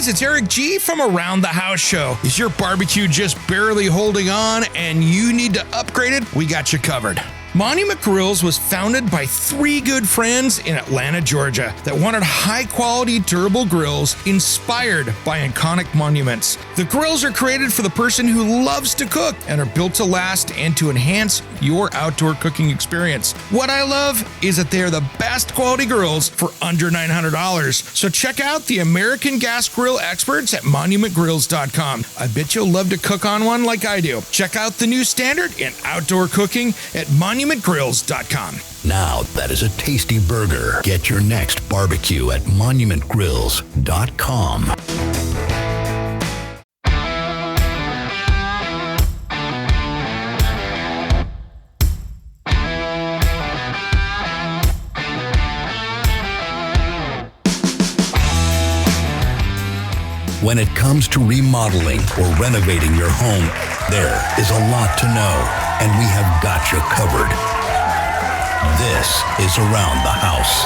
guys, it's Eric G from Around the House Show. Is your barbecue just barely holding on and you need to upgrade it? We got you covered. Monument Grills was founded by three good friends in Atlanta, Georgia that wanted high-quality, durable grills inspired by iconic monuments. The grills are created for the person who loves to cook and are built to last and to enhance your outdoor cooking experience. What I love is that they are the best quality grills for under $900. So check out the American gas grill experts at monumentgrills.com. I bet you'll love to cook on one like I do. Check out the new standard in outdoor cooking at monumentgrills.com. Now that is a tasty burger. Get your next barbecue at monumentgrills.com. When it comes to remodeling or renovating your home, there is a lot to know, and we have got you covered. This is Around the House.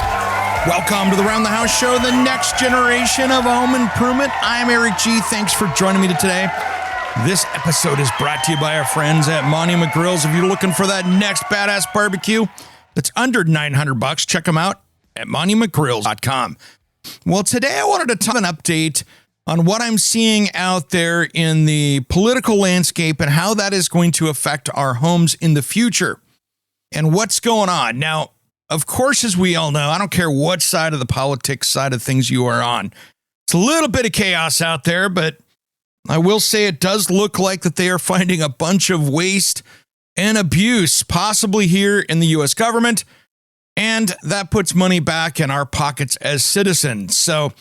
Welcome to the Around the House Show, the next generation of home improvement. I'm Eric G. Thanks for joining me today. This episode is brought to you by our friends at Monument Grills. If you're looking for that next badass barbecue that's under $900, check them out at monumentgrills.com. Well, today I wanted to talk an update on what I'm seeing out there in the political landscape and how that is going to affect our homes in the future and what's going on. Now, of course, as we all know, I don't care what side of the politics side of things you are on. It's a little bit of chaos out there, but I will say it does look like that they are finding a bunch of waste and abuse, possibly here in the U.S. government, and that puts money back in our pockets as citizens. So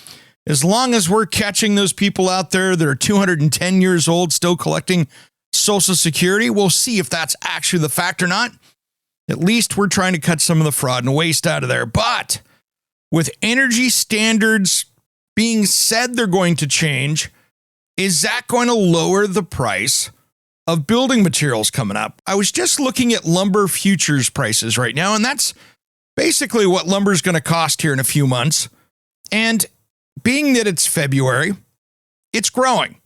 as long as we're catching those people out there that are 210 years old still collecting Social Security, we'll see if that's actually the fact or not. At least we're trying to cut some of the fraud and waste out of there. But with energy standards being said they're going to change, is that going to lower the price of building materials coming up? I was just looking at lumber futures prices right now, and that's basically what lumber is going to cost here in a few months. And being that it's February, it's growing.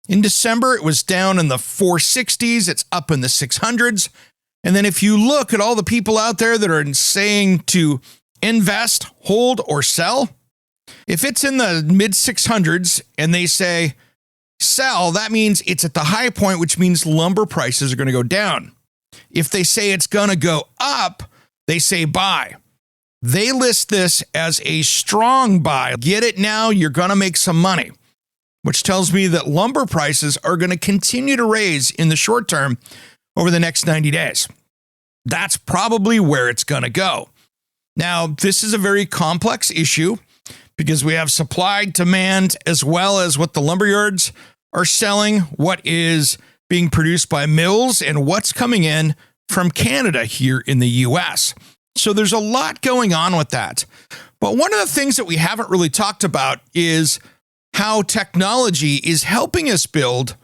In December, it was down in the 460s. It's up in the 600s. And then if you look at all the people out there that are saying to invest, hold, or sell, if it's in the mid 600s and they say sell, that means it's at the high point, which means lumber prices are going to go down. If they say it's going to go up, they say buy. They list this as a strong buy. Get it now, you're going to make some money, which tells me that lumber prices are going to continue to raise in the short term over the next 90 days. That's probably where it's going to go. Now, this is a very complex issue because we have supply, demand, as well as what the lumberyards are selling, what is being produced by mills, and what's coming in from Canada here in the U.S. So there's a lot going on with that. But one of the things that we haven't really talked about is how technology is helping us build,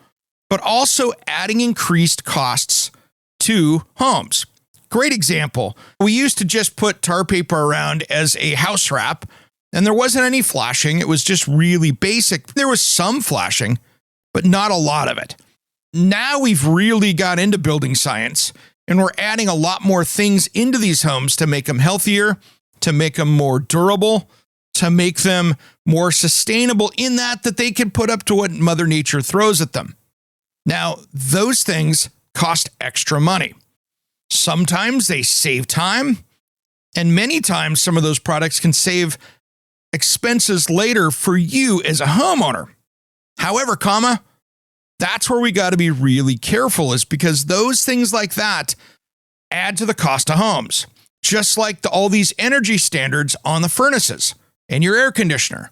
but also adding increased costs to homes. Great example. We used to just put tar paper around as a house wrap, and there wasn't any flashing. It was just really basic. There was some flashing, but not a lot of it. Now we've really got into building science, and we're adding a lot more things into these homes to make them healthier, to make them more durable, to make them more sustainable in that they can put up to what Mother Nature throws at them. Now, those things cost extra money. Sometimes they save time, and many times some of those products can save expenses later for you as a homeowner. However, that's where we got to be really careful, is because those things like that add to the cost of homes, just like all these energy standards on the furnaces and your air conditioner.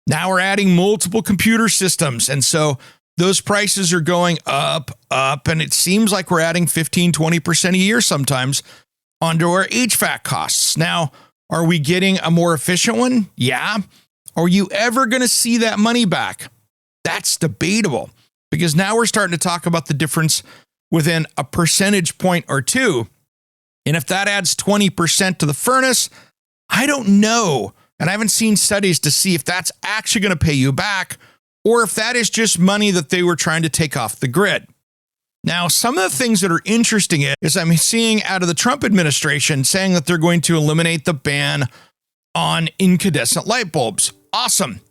Now we're adding multiple computer systems, and so those prices are going up, and it seems like we're adding 15, 20% a year sometimes onto our HVAC costs. Now, are we getting a more efficient one? Yeah. Are you ever going to see that money back? That's debatable, because now we're starting to talk about the difference within a percentage point or two. And if that adds 20% to the furnace, I don't know And I haven't seen studies to see if that's actually going to pay you back or if that is just money that they were trying to take off the grid. Now, some of the things that are interesting is I'm seeing out of the Trump administration saying that they're going to eliminate the ban on incandescent light bulbs. Awesome.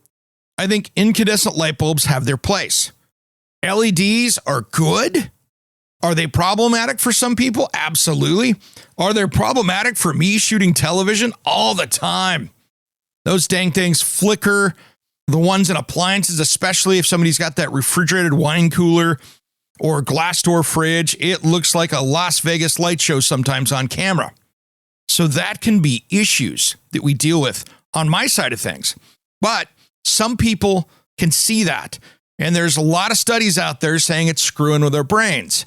I think incandescent light bulbs have their place. LEDs are good. Are they problematic for some people? Absolutely. Are they problematic for me shooting television? All the time. Those dang things flicker. The ones in appliances, especially if somebody's got that refrigerated wine cooler or glass door fridge, it looks like a Las Vegas light show sometimes on camera. So that can be issues that we deal with on my side of things. But some people can see that. And there's a lot of studies out there saying it's screwing with their brains.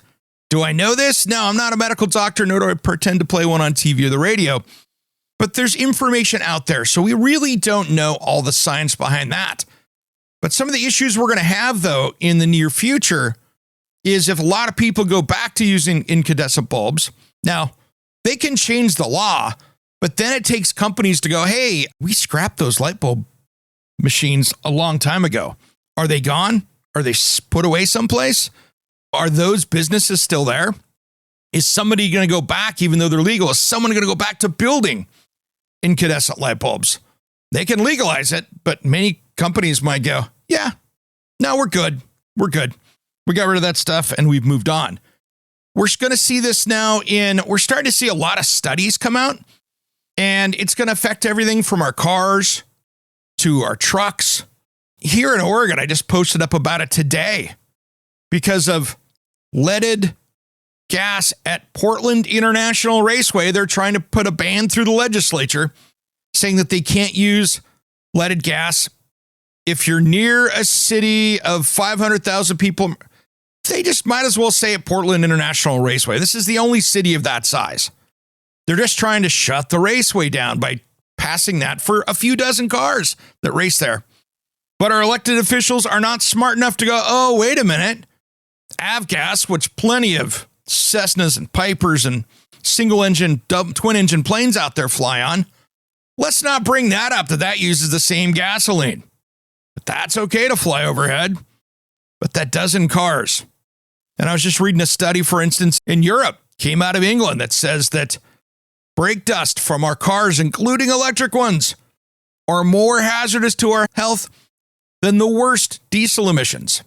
Do I know this? No, I'm not a medical doctor, nor do I pretend to play one on TV or the radio. But there's information out there, so we really don't know all the science behind that. But some of the issues we're going to have, though, in the near future is if a lot of people go back to using incandescent bulbs. Now, they can change the law, but then it takes companies to go, hey, we scrapped those light bulb machines a long time ago. Are they gone? Are they put away someplace? Are those businesses still there? Is somebody going to go back, even though they're legal? Is someone going to go back to building incandescent light bulbs? They can legalize it, but many companies might go, yeah, no, we're good. We're good. We got rid of that stuff and we've moved on. We're going to see this now we're starting to see a lot of studies come out, and it's going to affect everything from our cars to our trucks. Here in Oregon, I just posted up about it today because of leaded gas at Portland International Raceway. They're trying to put a ban through the legislature saying that they can't use leaded gas. If you're near a city of 500,000 people, they just might as well say at Portland International Raceway. This is the only city of that size. They're just trying to shut the raceway down by passing that for a few dozen cars that race there. But our elected officials are not smart enough to go, oh, wait a minute. Avgas, which plenty of Cessnas and Pipers and single-engine, twin-engine planes out there fly on, let's not bring that up that uses the same gasoline. But that's okay to fly overhead, but that does in cars. And I was just reading a study, for instance, in Europe, came out of England, that says that brake dust from our cars, including electric ones, are more hazardous to our health than the worst diesel emissions.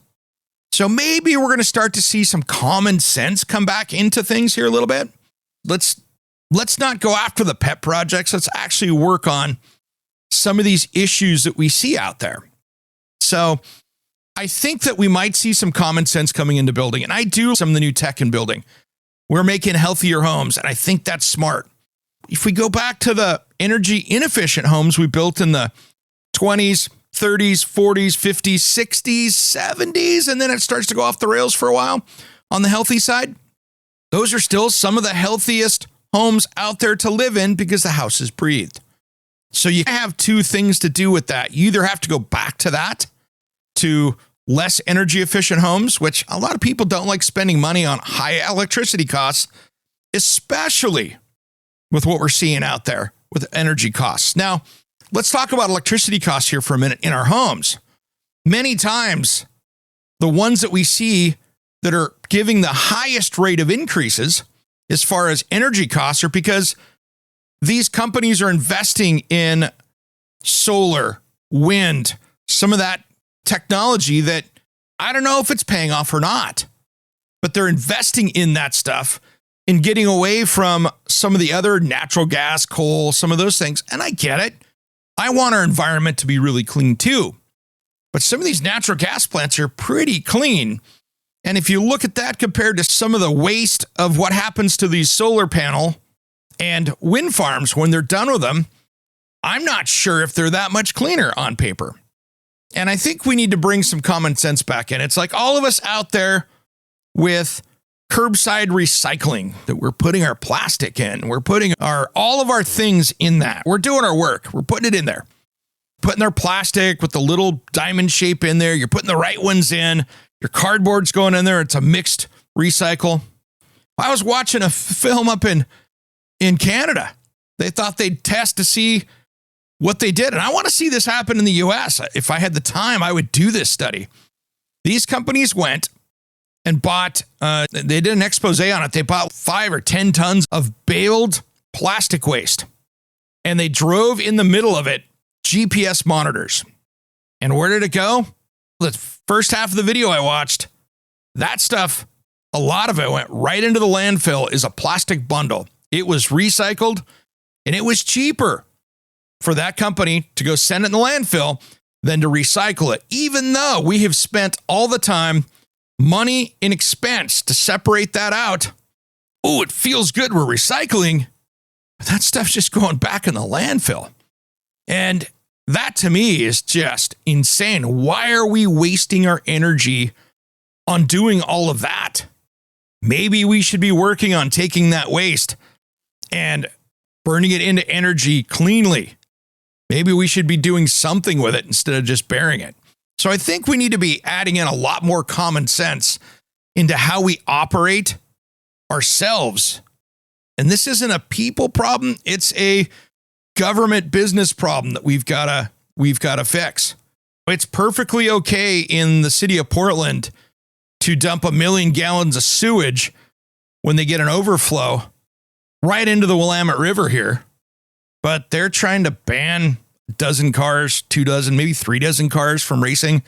So maybe we're going to start to see some common sense come back into things here a little bit. Let's not go after the pet projects. Let's actually work on some of these issues that we see out there. So I think that we might see some common sense coming into building. And I do some of the new tech in building. We're making healthier homes, and I think that's smart. If we go back to the energy inefficient homes we built in the 20s, 30s, 40s, 50s, 60s, 70s, and then it starts to go off the rails for a while on the healthy side, those are still some of the healthiest homes out there to live in because the house is breathed. So you have two things to do with that. You either have to go back to that, to less energy efficient homes, which a lot of people don't like spending money on high electricity costs, especially with what we're seeing out there with energy costs. Now, let's talk about electricity costs here for a minute in our homes. Many times, the ones that we see that are giving the highest rate of increases as far as energy costs are because these companies are investing in solar, wind, some of that technology that I don't know if it's paying off or not, but they're investing in that stuff and getting away from some of the other natural gas, coal, some of those things. And I get it. I want our environment to be really clean too. But some of these natural gas plants are pretty clean. And if you look at that compared to some of the waste of what happens to these solar panel and wind farms when they're done with them, I'm not sure if they're that much cleaner on paper. And I think we need to bring some common sense back in. It's like all of us out there with curbside recycling that we're putting our plastic in. We're putting all of our things in that. We're doing our work. We're putting it in there. Putting our plastic with the little diamond shape in there. You're putting the right ones in. Your cardboard's going in there. It's a mixed recycle. I was watching a film up in Canada. They thought they'd test to see what they did. And I want to see this happen in the US. If I had the time, I would do this study. These companies went and bought, they did an expose on it. They bought 5 or 10 tons of baled plastic waste. And they drove in the middle of it GPS monitors. And where did it go? The first half of the video I watched, that stuff, a lot of it went right into the landfill as a plastic bundle. It was recycled, and it was cheaper for that company to go send it in the landfill than to recycle it, even though we have spent all the time, money, and expense to separate that out. Oh, it feels good we're recycling, but that stuff's just going back in the landfill. And that to me is just insane. Why are we wasting our energy on doing all of that? Maybe we should be working on taking that waste and burning it into energy cleanly. Maybe we should be doing something with it instead of just burying it. So I think we need to be adding in a lot more common sense into how we operate ourselves. And this isn't a people problem. It's a government business problem that we've got to fix. It's perfectly okay in the city of Portland to dump 1 million gallons of sewage when they get an overflow right into the Willamette River here. But they're trying to ban a dozen cars, 2 dozen, maybe 3 dozen cars from racing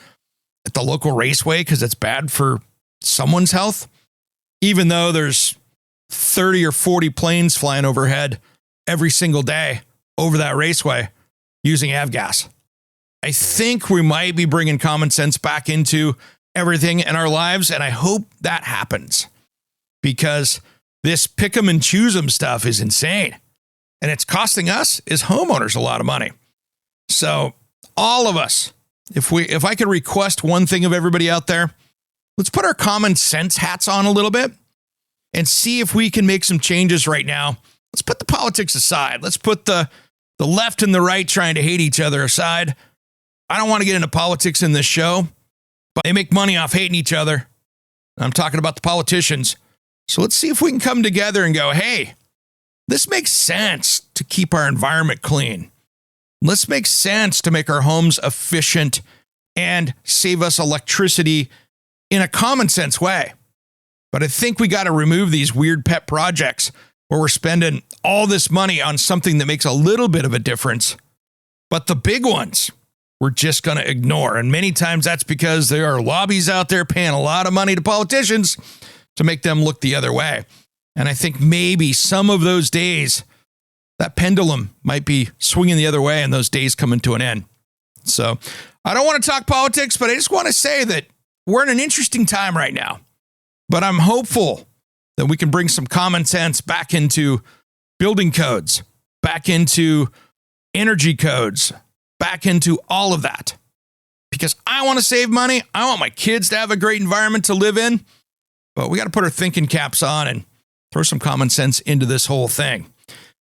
at the local raceway because it's bad for someone's health, even though there's 30 or 40 planes flying overhead every single day over that raceway using avgas. I think we might be bringing common sense back into everything in our lives, and I hope that happens because this pick 'em and choose 'em stuff is insane, and it's costing us as homeowners a lot of money. So all of us, if I could request one thing of everybody out there, let's put our common sense hats on a little bit and see if we can make some changes right now. Let's put the politics aside. Let's put the left and the right trying to hate each other aside. I don't want to get into politics in this show, but they make money off hating each other. I'm talking about the politicians. So let's see if we can come together and go, hey, this makes sense to keep our environment clean. Let's make sense to make our homes efficient and save us electricity in a common sense way. But I think we got to remove these weird pet projects where we're spending all this money on something that makes a little bit of a difference. But the big ones, we're just going to ignore. And many times that's because there are lobbies out there paying a lot of money to politicians to make them look the other way. And I think maybe some of those days, that pendulum might be swinging the other way and those days coming to an end. So I don't want to talk politics, but I just want to say that we're in an interesting time right now. But I'm hopeful that we can bring some common sense back into building codes, back into energy codes, back into all of that. Because I want to save money. I want my kids to have a great environment to live in. But we got to put our thinking caps on and throw some common sense into this whole thing.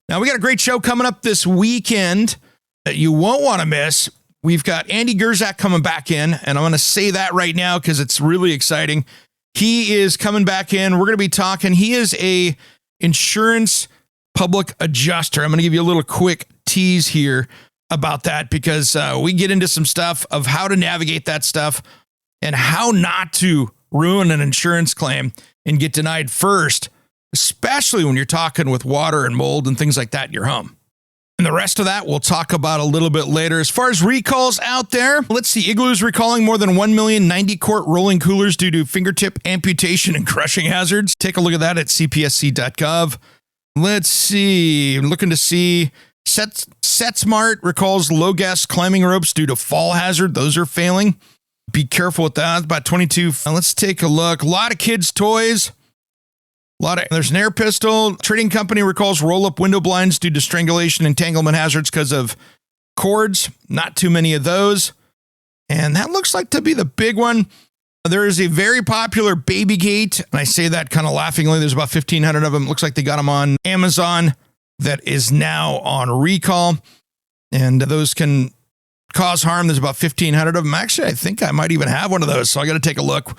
Now, we got a great show coming up this weekend that you won't want to miss. We've got Andy Gerzak coming back in, and I'm going to say that right now because it's really exciting. He is coming back in. We're going to be talking. He is a insurance public adjuster. I'm going to give you a little quick tease here about that because we get into some stuff of how to navigate that stuff and how not to ruin an insurance claim and get denied first, especially when you're talking with water and mold and things like that in your home. And the rest of that we'll talk about a little bit later. As far as recalls out there, let's see. Igloo's recalling more than 1 million 90-quart rolling coolers due to fingertip amputation and crushing hazards. Take a look at that at cpsc.gov. Let's see. I'm looking to see SetSmart recalls low-gas climbing ropes due to fall hazard. Those are failing. Be careful with that. About 22. Let's take a look. A lot of kids' toys. There's an air pistol. Trading company recalls roll-up window blinds due to strangulation and entanglement hazards because of cords. Not too many of those. And that looks like to be the big one. There is a very popular baby gate, and I say that kind of laughingly. There's about 1,500 of them. Looks like they got them on Amazon. That is now on recall, and those can cause harm. There's about 1,500 of them. Actually, I think I might even have one of those, so I got to take a look.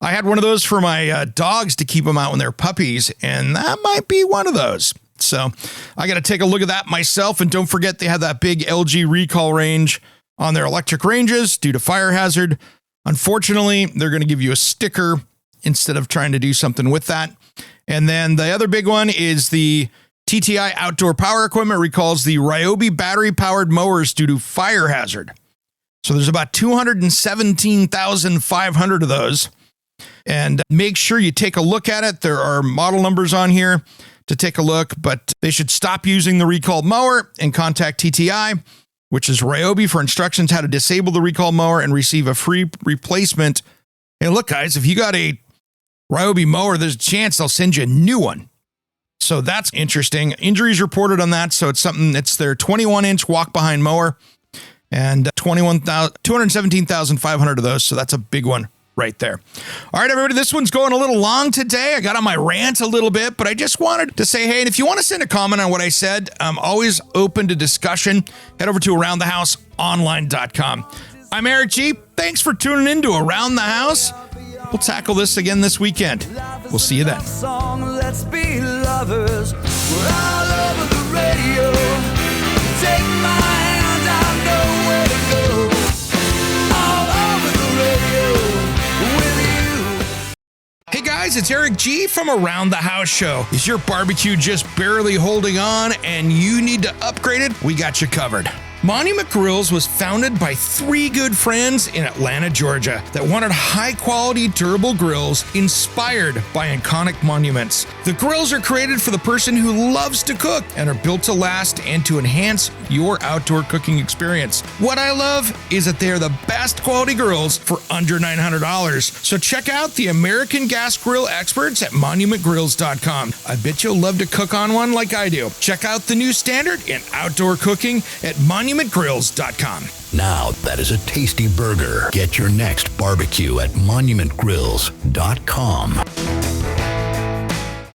I had one of those for my dogs to keep them out when they're puppies, and that might be one of those. So I got to take a look at that myself. And don't forget, they have that big LG recall range on their electric ranges due to fire hazard. Unfortunately, they're going to give you a sticker instead of trying to do something with that. And then the other big one is the TTI Outdoor Power Equipment recalls the Ryobi battery-powered mowers due to fire hazard. So there's about 217,500 of those. And make sure you take a look at it. There are model numbers on here to take a look, but they should stop using the recalled mower and contact TTI, which is Ryobi, for instructions how to disable the recall mower and receive a free replacement. And look, guys, if you got a Ryobi mower, there's a chance they'll send you a new one. So that's interesting. Injuries reported on that. So it's their 21-inch walk-behind mower and 217,500 of those. So that's a big one right there. All right, everybody, this one's going a little long today. I got on my rant a little bit, but I just wanted to say, hey, and if you want to send a comment on what I said, I'm always open to discussion. Head over to aroundthehouseonline.com. I'm Eric G. Thanks for tuning in to Around the House. We'll tackle this again this weekend. We'll see you then. Let's be lovers. We're all over the radio. Take my hand, I know where to go. All over the radio with you. Hey guys, it's Eric G from Around the House Show. Is your barbecue just barely holding on and you need to upgrade it? We got you covered. Monument Grills was founded by three good friends in Atlanta, Georgia that wanted high-quality, durable grills inspired by iconic monuments. The grills are created for the person who loves to cook and are built to last and to enhance your outdoor cooking experience. What I love is that they are the best quality grills for under $900. So check out the American gas grill experts at monumentgrills.com. I bet you'll love to cook on one like I do. Check out the new standard in outdoor cooking at monumentgrills.com. Now that is a tasty burger. Get your next barbecue at monumentgrills.com.